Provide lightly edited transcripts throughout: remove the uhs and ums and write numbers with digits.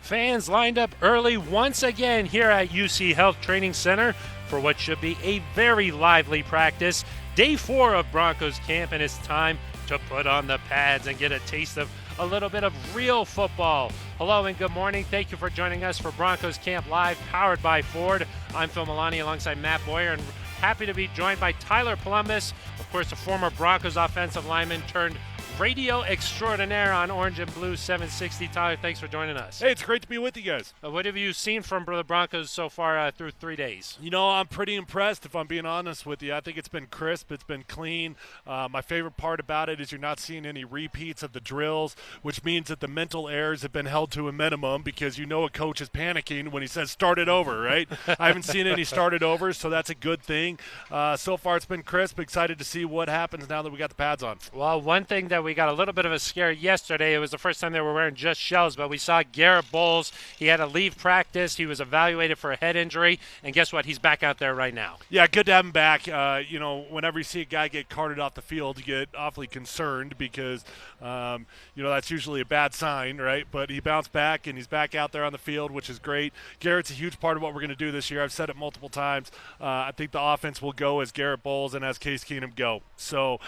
Fans lined up early once again here at UC Health Training Center for what should be a very lively practice. Day 4 of Broncos camp, and it's time to put on the pads and get a taste of a little bit of real football. Hello and good morning. Thank you for joining us for Broncos Camp Live, powered by Ford. I'm Phil Milani alongside Matt Boyer, and happy to be joined by Tyler Columbus, of course, a former Broncos offensive lineman turned radio extraordinaire on Orange and Blue 760. Tyler, thanks for joining us. Hey, it's great to be with you guys. What have you seen from the Broncos so far through 3 days? You know, I'm pretty impressed, if I'm being honest with you. I think it's been crisp. It's been clean. My favorite part about it is you're not seeing any repeats of the drills, which means that the mental errors have been held to a minimum because you know a coach is panicking when he says start it over, right? I haven't seen any started overs, so that's a good thing. So far it's been crisp. Excited to see what happens now that we got the pads on. Well, one thing that we got a little bit of a scare yesterday. It was the first time they were wearing just shells, but we saw Garrett Bowles. He had to leave practice. He was evaluated for a head injury, and guess what? He's back out there right now. Yeah, good to have him back. You know, whenever you see a guy get carted off the field, you get awfully concerned because, you know, that's usually a bad sign, right? But he bounced back, and he's back out there on the field, which is great. Garrett's a huge part of what we're going to do this year. I've said it multiple times. I think the offense will go as Garrett Bowles and as Case Keenum go. So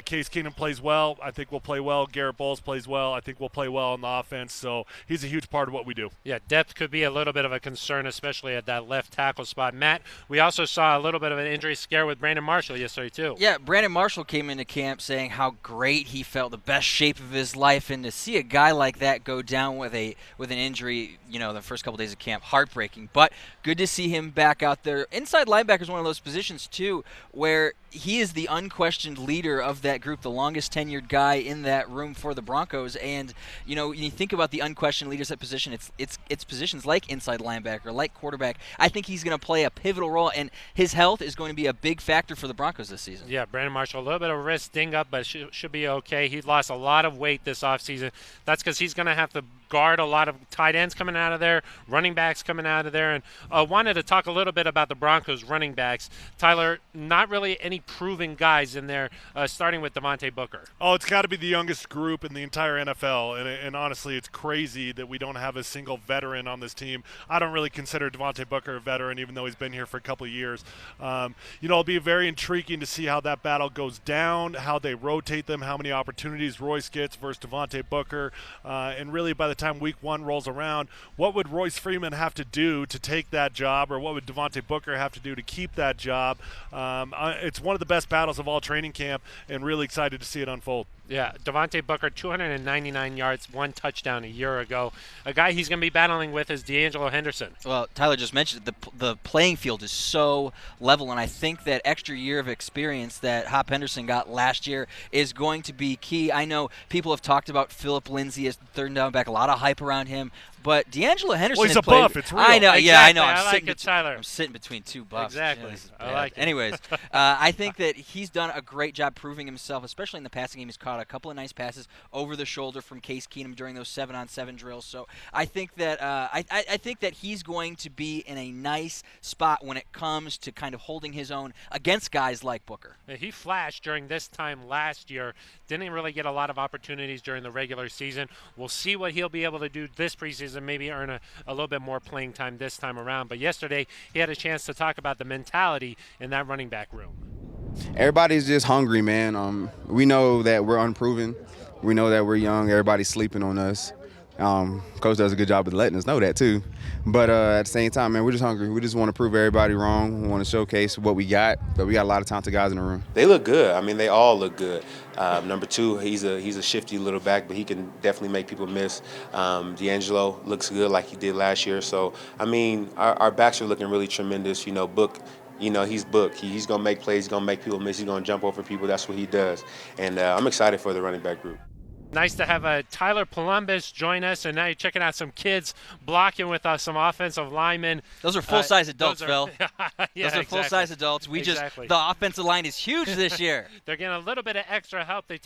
Case Keenum plays well. I think we'll play well. Garrett Bowles plays well. I think we'll play well on the offense. So he's a huge part of what we do. Yeah, depth could be a little bit of a concern, especially at that left tackle spot. Matt, we also saw a little bit of an injury scare with Brandon Marshall yesterday too. Yeah, Brandon Marshall came into camp saying how great he felt, the best shape of his life, and to see a guy like that go down with an injury, you know, the first couple days of camp, heartbreaking. But good to see him back out there. Inside linebacker is one of those positions too where he is the unquestioned leader of that group, the longest tenured guy in that room for the Broncos. And, you know, when you think about the unquestioned leaders at position, it's positions like inside linebacker, like quarterback. I think he's going to play a pivotal role, and his health is going to be a big factor for the Broncos this season. Yeah, Brandon Marshall, a little bit of a wrist ding up, but should be okay. He lost a lot of weight this offseason. That's because he's going to have to guard a lot of tight ends coming out of there, running backs coming out of there. And wanted to talk a little bit about the Broncos running backs. Tyler, not really any proven guys in there, starting with Devontae Booker. Oh, it's got to be the youngest group in the entire NFL, and honestly, it's crazy that we don't have a single veteran on this team. I don't really consider Devontae Booker a veteran, even though he's been here for a couple of years. You know, it'll be very intriguing to see how that battle goes down, how they rotate them, how many opportunities Royce gets versus Devontae Booker, and really by the time week 1 rolls around, what would Royce Freeman have to do to take that job, or what would Devontae Booker have to do to keep that job? It's one of the best battles of all training camp, and really excited to see it unfold. Yeah, Devontae Booker, 299 yards, 1 touchdown a year ago. A guy he's going to be battling with is D'Angelo Henderson. Well, Tyler just mentioned the playing field is so level, and I think that extra year of experience that Hop Henderson got last year is going to be key. I know people have talked about Phillip Lindsay as third and down back, a lot of hype around him. But D'Angelo Henderson well, he's a buff. It's real. I know, exactly. yeah, I know. I like it, Tyler. I'm sitting between two buffs. Exactly. Yeah, I like it. Anyways, I think that he's done a great job proving himself, especially in the passing game. He's caught a couple of nice passes over the shoulder from Case Keenum during those 7-on-7 drills. So I think that I think that he's going to be in a nice spot when it comes to kind of holding his own against guys like Booker. He flashed during this time last year. Didn't really get a lot of opportunities during the regular season. We'll see what he'll be able to do this preseason, maybe earn a little bit more playing time this time around. But yesterday, he had a chance to talk about the mentality in that running back room. Everybody's just hungry, man. We know that we're unproven. We know that we're young. Everybody's sleeping on us. Coach does a good job of letting us know that too. But at the same time, man, we're just hungry. We just want to prove everybody wrong. We want to showcase what we got. But we got a lot of talented guys in the room. They look good. I mean, they all look good. Number 2, he's a shifty little back, but he can definitely make people miss. D'Angelo looks good like he did last year. So, I mean, our backs are looking really tremendous. You know, Book, you know, he's Book. He's going to make plays. He's going to make people miss. He's going to jump over people. That's what he does. And I'm excited for the running back group. Nice to have Tyler Columbus join us, and now you're checking out some kids blocking with some offensive linemen. Those are full-size adults, Phil. Yeah, those are full-size adults. The offensive line is huge this year. They're getting a little bit of extra help. We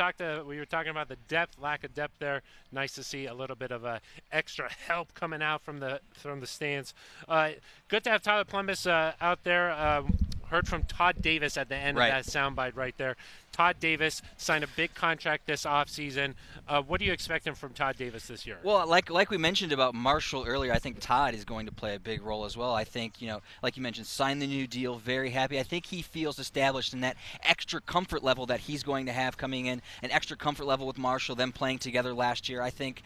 were talking about the lack of depth there. Nice to see a little bit of extra help coming out from the stands. Good to have Tyler Columbus out there. Heard from Todd Davis at the end of that soundbite right there. Todd Davis signed a big contract this offseason. What are you expecting from Todd Davis this year? Well, like we mentioned about Marshall earlier, I think Todd is going to play a big role as well. I think, like you mentioned, signed the new deal, very happy. I think he feels established in that extra comfort level that he's going to have coming in, an extra comfort level with Marshall, them playing together last year. I think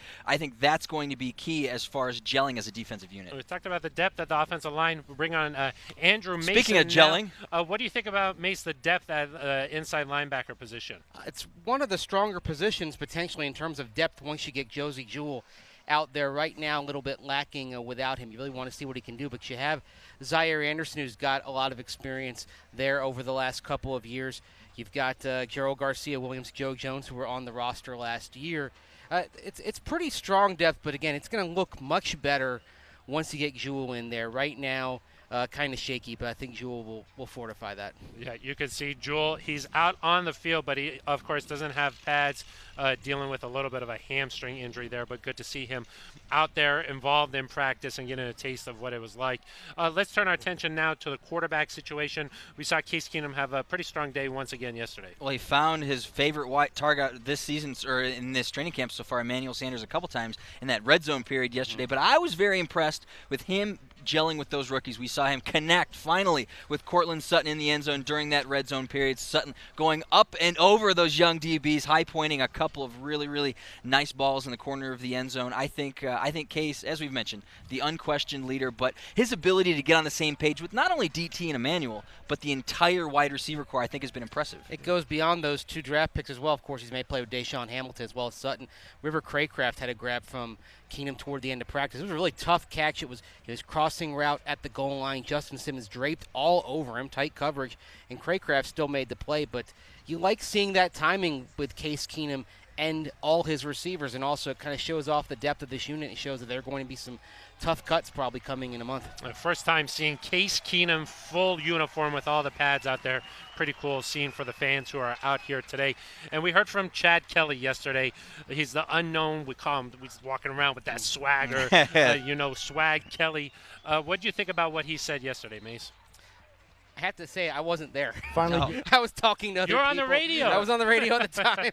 that's going to be key as far as gelling as a defensive unit. We talked about the depth at the offensive line. We bring on Andrew Mason. Speaking of gelling, what do you think about Mace, the depth at inside linebacker position? It's one of the stronger positions potentially in terms of depth once you get Josie Jewell out there. Right now a little bit lacking without him. You really want to see what he can do, but you have Zaire Anderson, who's got a lot of experience there over the last couple of years. You've got Gerald Garcia Williams, Joe Jones, who were on the roster last year. It's pretty strong depth, but again, it's going to look much better once you get Jewell in there. Right now, kind of shaky, but I think Jewell will fortify that. Yeah, you can see Jewell. He's out on the field, but he, of course, doesn't have pads, dealing with a little bit of a hamstring injury there, but good to see him out there involved in practice and getting a taste of what it was like. Let's turn our attention now to the quarterback situation. We saw Case Keenum have a pretty strong day once again yesterday. Well, he found his favorite white target this season, or in this training camp so far, Emmanuel Sanders, a couple times in that red zone period yesterday. But I was very impressed with him gelling with those rookies. We saw him connect finally with Cortland Sutton in the end zone during that red zone period. Sutton going up and over those young DBs, high pointing a couple of really, really nice balls in the corner of the end zone. I think Case, as we've mentioned, the unquestioned leader, but his ability to get on the same page with not only DT and Emmanuel, but the entire wide receiver core, I think, has been impressive. It goes beyond those 2 draft picks as well. Of course, he's made play with Deshaun Hamilton as well as Sutton. River Craycraft had a grab from Keenum toward the end of practice. It was a really tough catch. It was his crossing route at the goal line. Justin Simmons draped all over him, tight coverage, and Craycraft still made the play. But you like seeing that timing with Case Keenum and all his receivers, and also it kind of shows off the depth of this unit. It shows that there are going to be some tough cuts probably coming in a month. First time seeing Case Keenum full uniform with all the pads out there. Pretty cool scene for the fans who are out here today. And we heard from Chad Kelly yesterday. He's the unknown. We call him, he's walking around with that swagger, Swag Kelly. What do you think about what he said yesterday, Mace? I have to say, I wasn't there. Finally, I was talking to other people. You're on the radio. I was on the radio at the time.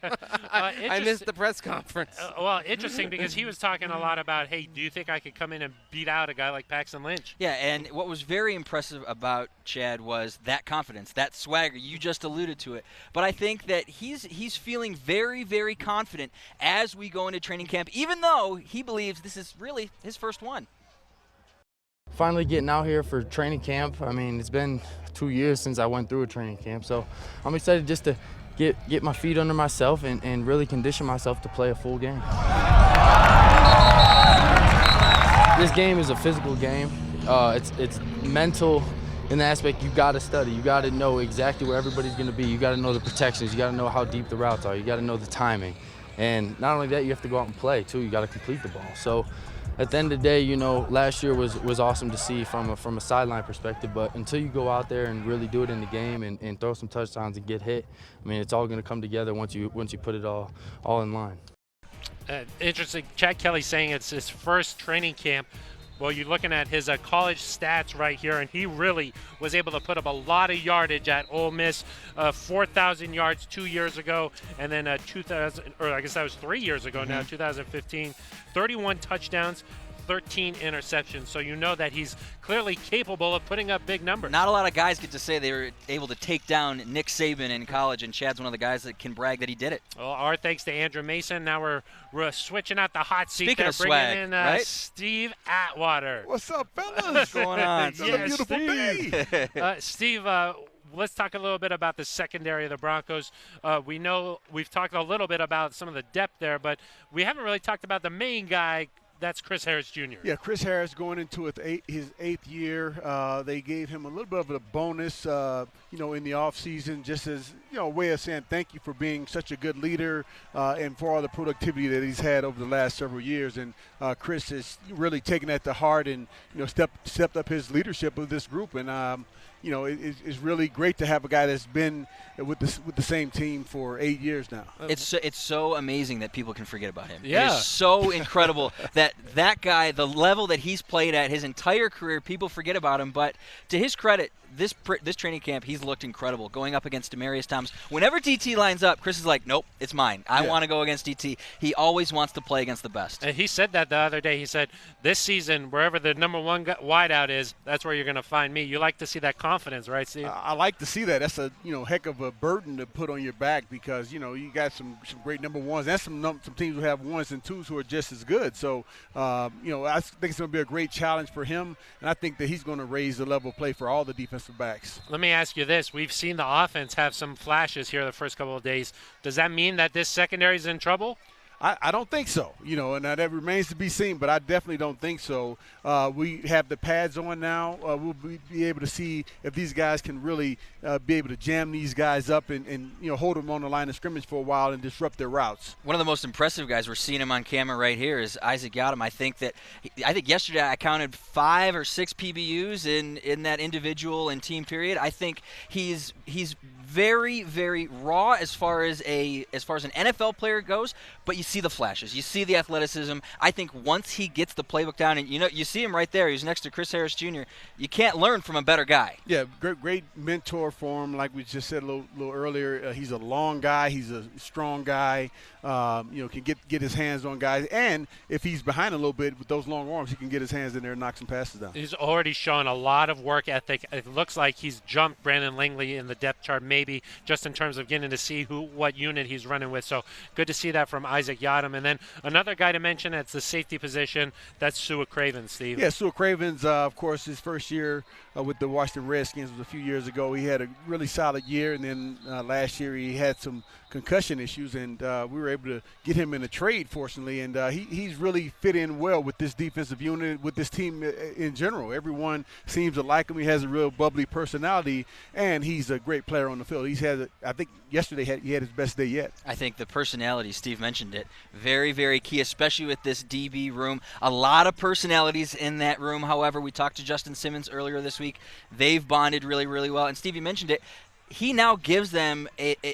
I missed the press conference. Well, interesting, because he was talking a lot about, hey, do you think I could come in and beat out a guy like Paxton Lynch? Yeah, and what was very impressive about Chad was that confidence, that swagger. You just alluded to it. But I think that he's feeling very, very confident as we go into training camp, even though he believes this is really his first one. finally getting out here for training camp. I mean, it's been 2 years since I went through a training camp, so I'm excited just to get my feet under myself and really condition myself to play a full game. This game is a physical game. It's mental in the aspect you got to study. You got to know exactly where everybody's going to be. You got to know the protections. You got to know how deep the routes are. You got to know the timing. And not only that, you have to go out and play too. You got to complete the ball. So at the end of the day, you know, last year was awesome to see from a sideline perspective. But until you go out there and really do it in the game and throw some touchdowns and get hit, I mean, it's all going to come together once you put it all in line. Interesting. Chad Kelly saying it's his first training camp. Well, you're looking at his college stats right here, and he really was able to put up a lot of yardage at Ole Miss. 4,000 yards 2 years ago, and then 2,000, or I guess that was 3 years ago now, 2015. 31 touchdowns, 13 interceptions. So you know that he's clearly capable of putting up big numbers. Not a lot of guys get to say they were able to take down Nick Saban in college, and Chad's one of the guys that can brag that he did it. Well, our thanks to Andrew Mason. Now we're switching out the hot seat. Speaking there, of swag, bringing in right? Steve Atwater. What's up, fellas? What's going on? It's a beautiful day. Steve, let's talk a little bit about the secondary of the Broncos. We know we've talked a little bit about some of the depth there, but we haven't really talked about the main guy. That's Chris Harris Jr. Yeah, Chris Harris going into his eighth year. They gave him a little bit of a bonus, in the offseason, just as, a way of saying thank you for being such a good leader and for all the productivity that he's had over the last several years. And Chris has really taken that to heart and, stepped up his leadership of this group. And, it's really great to have a guy that's been with the same team for 8 years now. It's so amazing that people can forget about him. Yeah. It is so incredible that that guy, the level that he's played at his entire career, people forget about him. But to his credit, this training camp, he's looked incredible. Going up against Demarius Thomas. Whenever DT lines up, Chris is like, nope, it's mine. I want to go against DT. He always wants to play against the best. And he said that the other day. He said, this season, wherever the number one wideout is, that's where you're going to find me. You like to see that confidence, right, Steve? I like to see that. That's a heck of a burden to put on your back because you got some great number ones and some teams who have ones and twos who are just as good. So I think it's going to be a great challenge for him, and I think that he's going to raise the level of play for all the defensive backs. Let me ask you this. We've seen the offense have some flashes here the first couple of days. Does that mean that this secondary is in trouble? I don't think so, and that remains to be seen, but I definitely don't think so. We have the pads on now. We'll be able to see if these guys can really be able to jam these guys up and hold them on the line of scrimmage for a while and disrupt their routes. One of the most impressive guys, we're seeing him on camera right here, is Isaac Yadam. I think yesterday I counted 5 or 6 PBUs in that individual and team period. I think he's very, very raw as far as an NFL player goes, but you see the flashes. You see the athleticism. I think once he gets the playbook down, and you see him right there. He's next to Chris Harris Jr. You can't learn from a better guy. Yeah, great mentor for him. Like we just said a little earlier, he's a long guy. He's a strong guy. Can get his hands on guys, and if he's behind a little bit with those long arms, he can get his hands in there and knock some passes down. He's already shown a lot of work ethic. It looks like he's jumped Brandon Langley in the depth chart, maybe just in terms of getting to see what unit he's running with. So good to see that from Isaac Yadam. And then another guy to mention that's the safety position, that's Sua Cravens, Steve. Yeah, Sua Cravens, of course, his first year with the Washington Redskins was a few years ago. He had a really solid year, and then last year he had some concussion issues, and we were able to get him in a trade, fortunately, and he's really fit in well with this defensive unit, with this team in general. Everyone seems to like him. He has a real bubbly personality, and he's a great player on the field. I think yesterday he had his best day yet. I think the personality, Steve mentioned it, very, very key, especially with this DB room. A lot of personalities in that room. However, we talked to Justin Simmons earlier this week. They've bonded really, really well, and Stevie mentioned it. He now gives them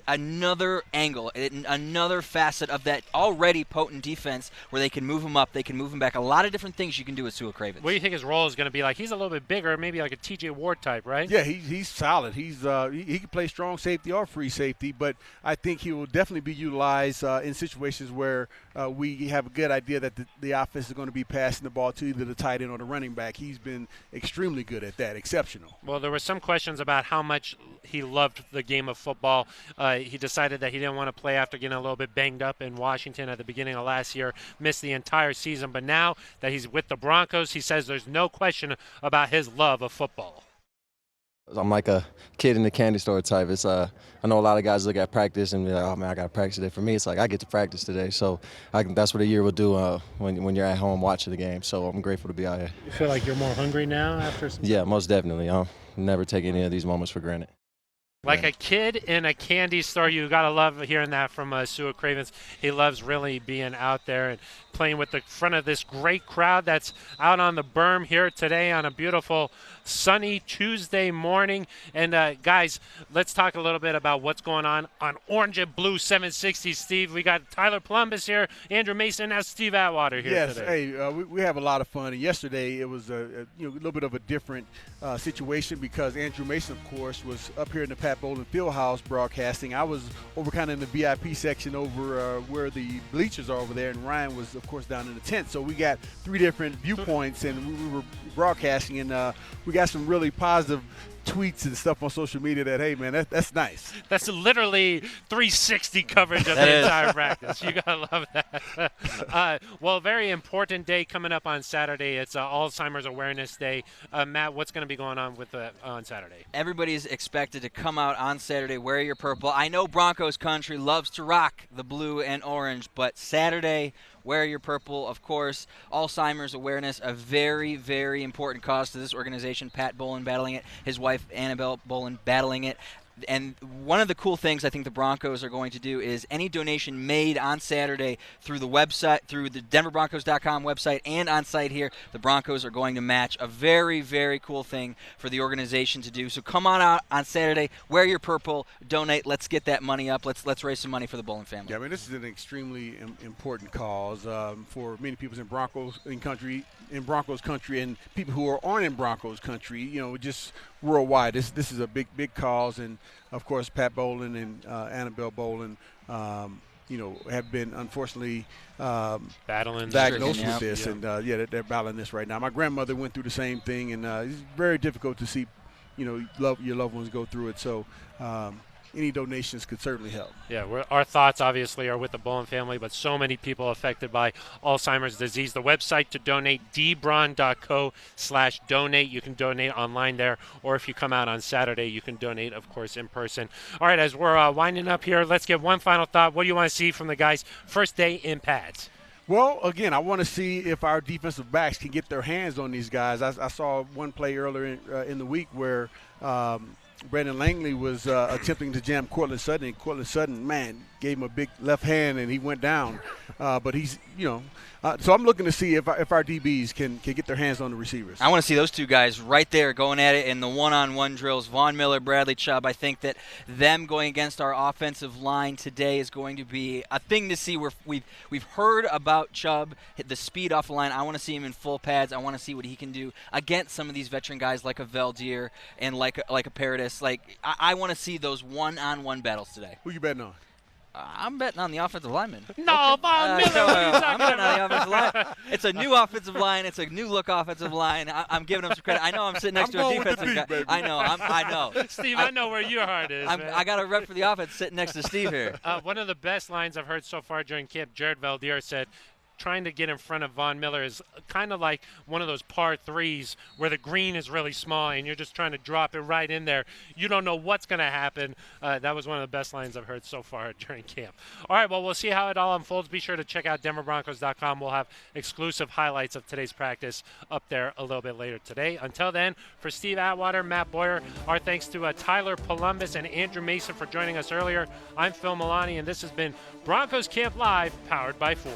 another angle, another facet of that already potent defense where they can move him up, they can move him back. A lot of different things you can do with Sua Cravens. What do you think his role is going to be like? He's a little bit bigger, maybe like a TJ Ward type, right? Yeah, he's solid. He can play strong safety or free safety, but I think he will definitely be utilized in situations where we have a good idea that the offense is going to be passing the ball to either the tight end or the running back. He's been extremely good at that, exceptional. Well, there were some questions about how much he loved the game of football. He decided that he didn't want to play after getting a little bit banged up in Washington at the beginning of last year, missed the entire season. But now that he's with the Broncos, he says there's no question about his love of football. I'm like a kid in the candy store type. It's I know a lot of guys look at practice and be like, oh man, I got to practice today. For me, it's like I get to practice today. So that's what a year will do when you're at home watching the game. So I'm grateful to be out here. You feel like you're more hungry now after some Yeah, most definitely. Never take any of these moments for granted. Like a kid in a candy store. You got to love hearing that from Sua Cravens. He loves really being out there and playing with the front of this great crowd that's out on the berm here today on a beautiful sunny Tuesday morning. And guys, let's talk a little bit about what's going on Orange and Blue 760. Steve, we got Tyler Plumbus here, Andrew Mason, and Steve Atwater here today. Yes, we have a lot of fun. And yesterday it was a little bit of a different situation because Andrew Mason, of course, was up here in the Pat Bowlen Fieldhouse broadcasting. I was over kind of in the VIP section over where the bleachers are over there, and Ryan was, of course, down in the tent. So we got 3 different viewpoints, and we were broadcasting, and we got some really positive tweets and stuff on social media that, hey, man, that's nice. That's literally 360 coverage of the entire practice. You got to love that. Well, very important day coming up on Saturday. It's Alzheimer's Awareness Day. Matt, what's going to be going on on Saturday? Everybody's expected to come out on Saturday, wear your purple. I know Broncos country loves to rock the blue and orange, but Saturday, wear your purple, of course. Alzheimer's awareness, a very, very important cause to this organization. Pat Bowlen battling it, his wife Annabelle Bowlen battling it. And one of the cool things I think the Broncos are going to do is any donation made on Saturday through the website, through the DenverBroncos.com website, and on site here, the Broncos are going to match. A very, very cool thing for the organization to do. So come on out on Saturday, wear your purple, donate. Let's get that money up. Let's raise some money for the Bullen family. Yeah, I mean, this is an extremely important cause for many people in Broncos country, and people who aren't in Broncos country. You know, just worldwide. This is a big cause, and of course, Pat Bolin and Annabelle Bolin, have been unfortunately diagnosed with this, and they're battling this right now. My grandmother went through the same thing, and it's very difficult to see, your loved ones go through it. So. Any donations could certainly help. Yeah, our thoughts obviously are with the Bullen family, but so many people affected by Alzheimer's disease. The website to donate, dbron.co/donate. You can donate online there, or if you come out on Saturday, you can donate, of course, in person. All right, as we're winding up here, let's get one final thought. What do you want to see from the guys' first day in pads? Well, again, I want to see if our defensive backs can get their hands on these guys. I saw one play earlier in the week where Brandon Langley was attempting to jam Cortland Sutton, and Cortland Sutton, man, gave him a big left hand, and he went down. But he's, so I'm looking to see if our DBs can get their hands on the receivers. I want to see those two guys right there going at it in the one-on-one drills. Von Miller, Bradley Chubb. I think that them going against our offensive line today is going to be a thing to see. We've heard about Chubb, the speed off the line. I want to see him in full pads. I want to see what he can do against some of these veteran guys like a Valdir and like a Paradis. I want to see those one-on-one battles today. Who you betting on? I'm betting on the offensive lineman. No, Von Miller. I'm betting on the offensive line. It's a new offensive line. It's a new look offensive line. I'm giving them some credit. I know I'm sitting next to a defensive guy. Baby. I know. Steve, I know where your heart is. I got a rep for the offense sitting next to Steve here. One of the best lines I've heard so far during camp, Jared Valdir said, trying to get in front of Von Miller is kind of like one of those par threes where the green is really small and you're just trying to drop it right in there. You don't know what's going to happen. That was one of the best lines I've heard so far during camp. All right, well, we'll see how it all unfolds. Be sure to check out DenverBroncos.com. We'll have exclusive highlights of today's practice up there a little bit later today. Until then, for Steve Atwater, Matt Boyer, our thanks to Tyler Columbus and Andrew Mason for joining us earlier. I'm Phil Milani, and this has been Broncos Camp Live, powered by Ford.